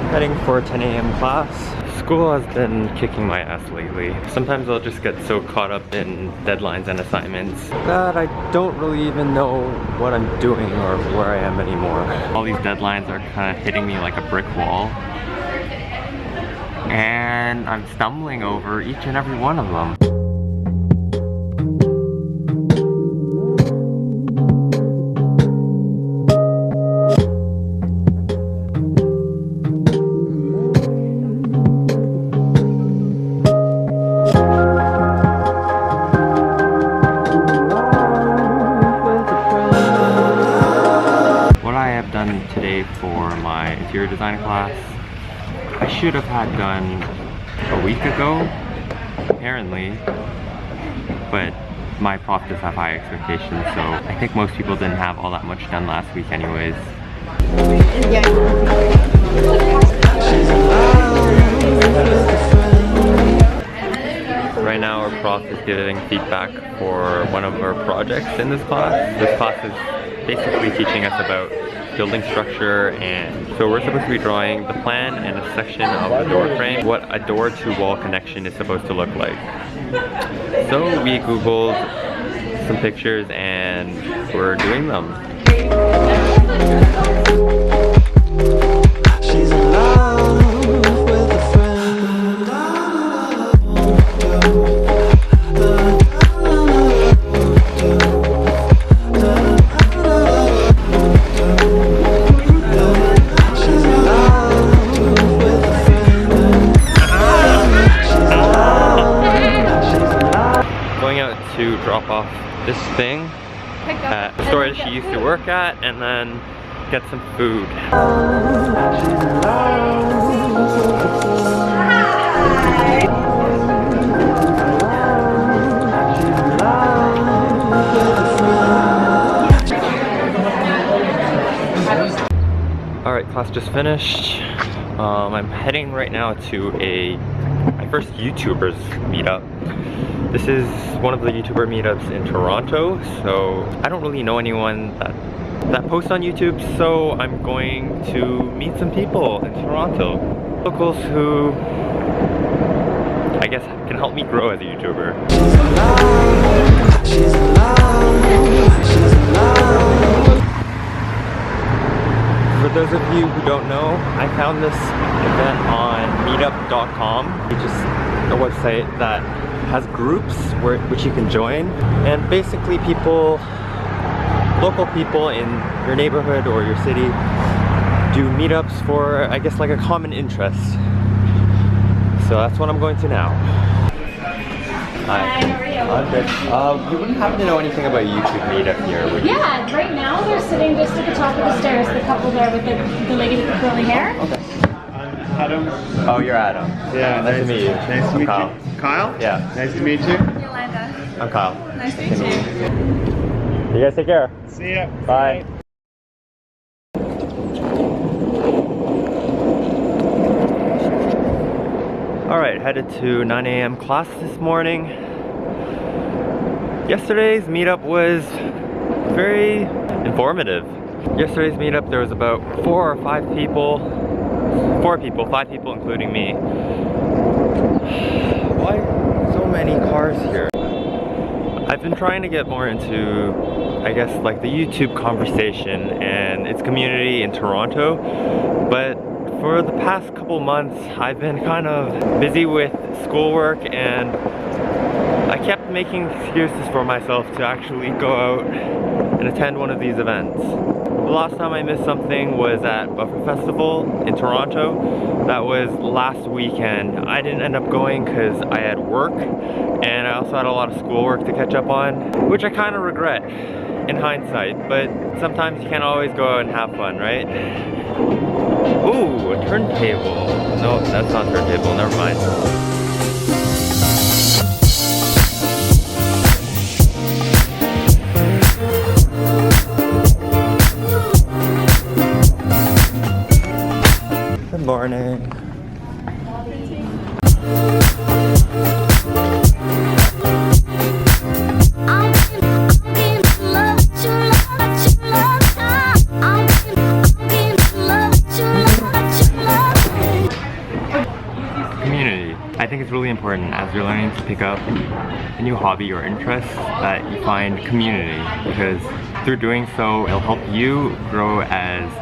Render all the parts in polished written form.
heading for a 10 a.m. class. School has been kicking my ass lately. Sometimes I'll just get so caught up in deadlines and assignments that I don't really even know what I'm doing or where I am anymore. All these deadlines are kind of hitting me like a brick wall, and I'm stumbling over each and every one of them. Done today for my interior design class, I should have had done a week ago, apparently, but my prof does have high expectations, so I think most people didn't have all that much done last week anyways. Right now our prof is giving feedback for one of our projects in this class. This class is basically teaching us about building structure, and so we're supposed to be drawing the plan and a section of the door frame, what a door to wall connection is supposed to look like. So we googled some pictures and we're doing them. To drop off this thing at the store that she used to work at, and then get some food. Alright, class just finished. I'm heading right now to my first YouTubers meetup. This is one of the YouTuber meetups in Toronto, so I don't really know anyone that posts on YouTube, so I'm going to meet some people in Toronto. Locals who, I guess, can help me grow as a YouTuber. For those of you who don't know, I found this event on meetup.com, which is a website that has groups which you can join, and basically local people in your neighborhood or your city do meetups for, I guess, like a common interest. So that's what I'm going to now. Hi, how are you? I'm good. You wouldn't happen to know anything about a YouTube meetup here, would you? Yeah, right now they're sitting just at the top of the stairs, the couple there with the lady with the curly hair. Okay. Adam. Oh, you're Adam. Yeah, nice to meet you. Nice to meet Kyle. you. Kyle? Yeah. Nice to meet you. Yolanda. I'm Kyle. Nice to meet you. You guys take care. See ya. Bye. Alright, headed to 9 a.m. class this morning. Yesterday's meetup was very informative. Yesterday's meetup there was about 4 or 5 people. 5 people including me. Why so many cars here? I've been trying to get more into, I guess, like the YouTube conversation and its community in Toronto, but for the past couple months I've been kind of busy with schoolwork, and I kept making excuses for myself to actually go out and attend one of these events. The last time I missed something was at Buffer Festival in Toronto. That was last weekend. I didn't end up going because I had work, and I also had a lot of schoolwork to catch up on, which I kind of regret in hindsight, but sometimes you can't always go out and have fun, right? Ooh, a turntable. No, that's not a turntable, never mind. Good morning. it's really important as you're learning to pick up a new hobby or interest that you find community, because through doing so it'll help you grow as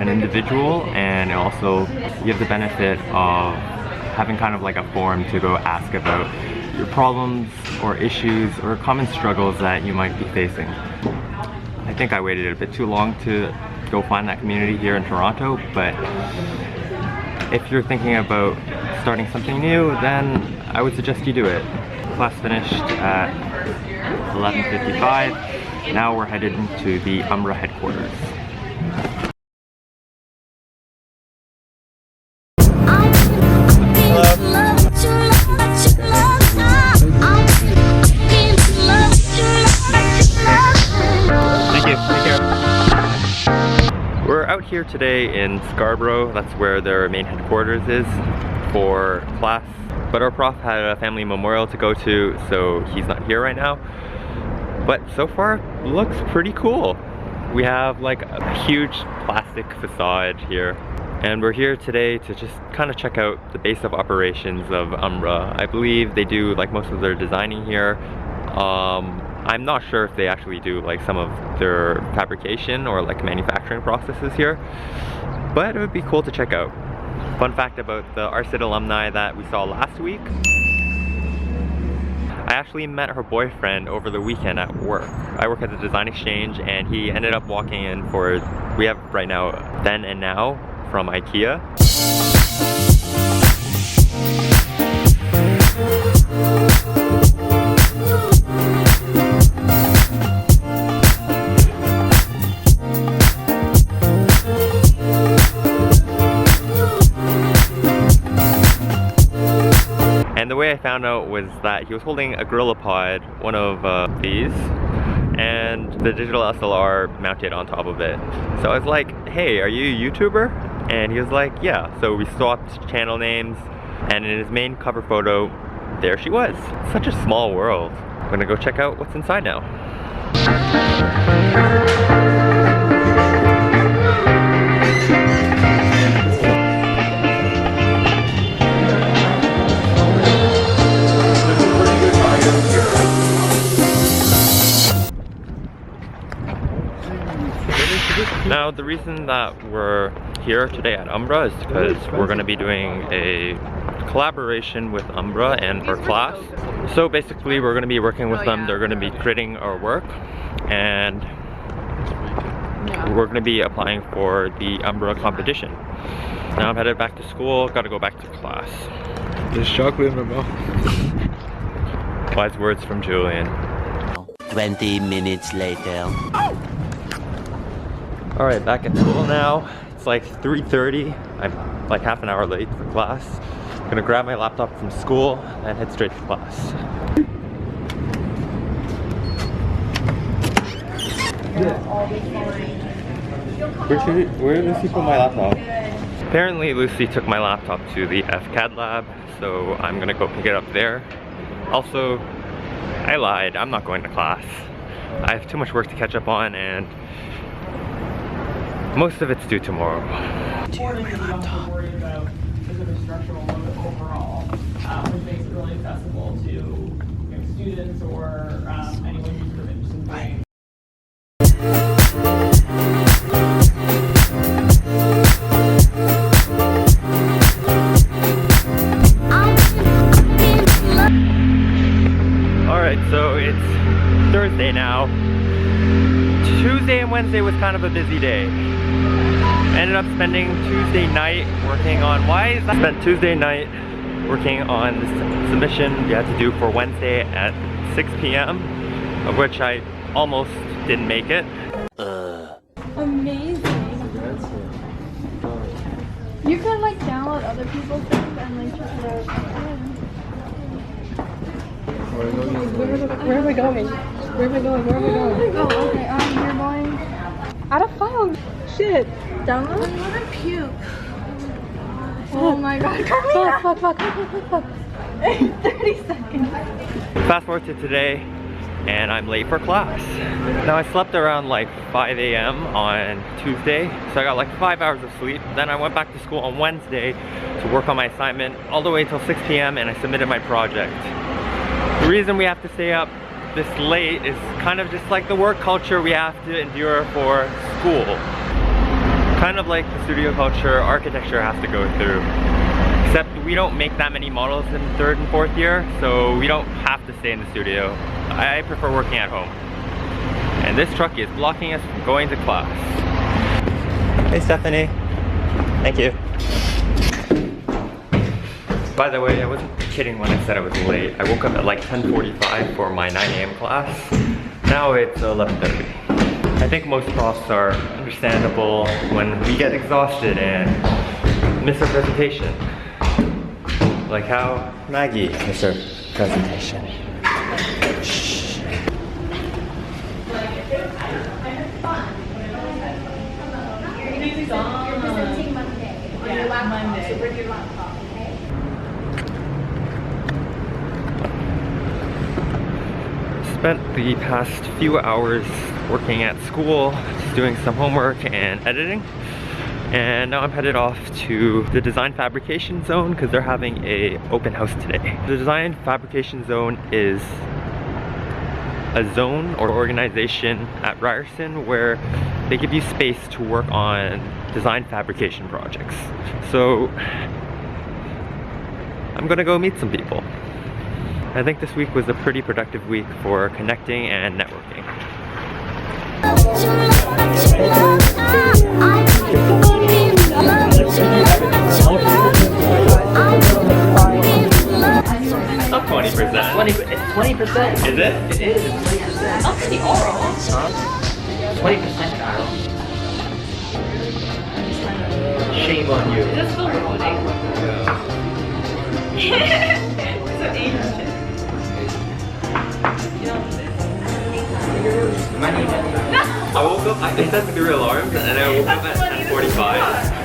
an individual, and it also gives the benefit of having kind of like a forum to go ask about your problems or issues or common struggles that you might be facing. I think I waited a bit too long to go find that community here in Toronto, but if you're thinking about starting something new, then I would suggest you do it. Class finished at 11:55. Now we're headed into the Umbra headquarters. We're out here today in Scarborough. That's where their main headquarters is for class. But our prof had a family memorial to go to, so he's not here right now. But so far, looks pretty cool. We have like a huge plastic facade here. And we're here today to just kind of check out the base of operations of Umbra. I believe they do like most of their designing here. I'm not sure if they actually do like some of their fabrication or like manufacturing processes here, but it would be cool to check out. Fun fact about the RSIT alumni that we saw last week, I actually met her boyfriend over the weekend at work. I work at the design exchange, and he ended up walking in for, we have right now Then and Now from IKEA. And the way I found out was that he was holding a GorillaPod, one of these, and the digital SLR mounted on top of it. So I was like, hey, are you a YouTuber? And he was like, yeah. So we swapped channel names, and in his main cover photo, there she was. It's such a small world. I'm gonna go check out what's inside now. Now, the reason that we're here today at Umbra is because we're going to be doing a collaboration with Umbra and our class. So basically, we're going to be working with them. They're going to be creating our work, and we're going to be applying for the Umbra competition. Now I'm headed back to school. Got to go back to class. There's chocolate in my mouth. Wise words from Julian. 20 minutes later. Alright, back at school now. It's like 3:30. I'm like half an hour late for class. I'm gonna grab my laptop from school and head straight to class. Where did Lucy put my laptop? Apparently Lucy took my laptop to the FCAD lab, so I'm gonna go pick it up there. Also, I lied. I'm not going to class. I have too much work to catch up on, and most of it's due tomorrow. Worried about the instructional load overall, which makes it really accessible to students or anyone who's sort of interested in doing. Alright, so it's Thursday now. Tuesday and Wednesday was kind of a busy day. Ended up spending Tuesday night working on, spent Tuesday night working on this submission we had to do for Wednesday at 6 p.m. of which I almost didn't make it. Amazing. You can like download other people's things and like just Where am I going? Where am I going? Where am I going? Oh, okay. You're going out of file. Shit. Download? I'm gonna puke. Oh my god. Fuck. 30 seconds. Fast forward to today. and I'm late for class. Now I slept around like 5 a.m. on Tuesday, so I got like 5 hours of sleep. Then I went back to school on Wednesday to work on my assignment all the way till 6 p.m. and I submitted my project. The reason we have to stay up this late is kind of just like the work culture we have to endure for school. Kind of like the studio culture architecture has to go through. Except we don't make that many models in 3rd and 4th year, so we don't have to stay in the studio. I prefer working at home. And this truck is blocking us from going to class. Hey Stephanie. Thank you. By the way, I wasn't kidding when I said I was late. I woke up at like 10:45 for my 9 a.m. class. Now it's 11:30. I think most profs are understandable when we get exhausted and miss our presentation. Like how Maggie missed her presentation. Shh. Monday. Spent the past few hours working at school, just doing some homework and editing. And now I'm headed off to the design fabrication zone because they're having a open house today. The design fabrication zone is a zone or organization at Ryerson where they give you space to work on design fabrication projects. So I'm gonna go meet some people. I think this week was a pretty productive week for connecting and networking. Up 20%. It's 20%. Is it? It is. It's 20%. That's the oral. 20%, Kyle. Shame on you. Is this still recording? It's an Asian. I woke up, they set 3 alarms and I woke up at 10:45.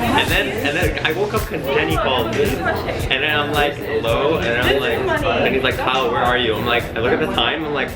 And then I woke up because Jenny called me. And then I'm like, hello? And I'm like, and he's like, Kyle, where are you? I'm like, I look at the time, I'm like,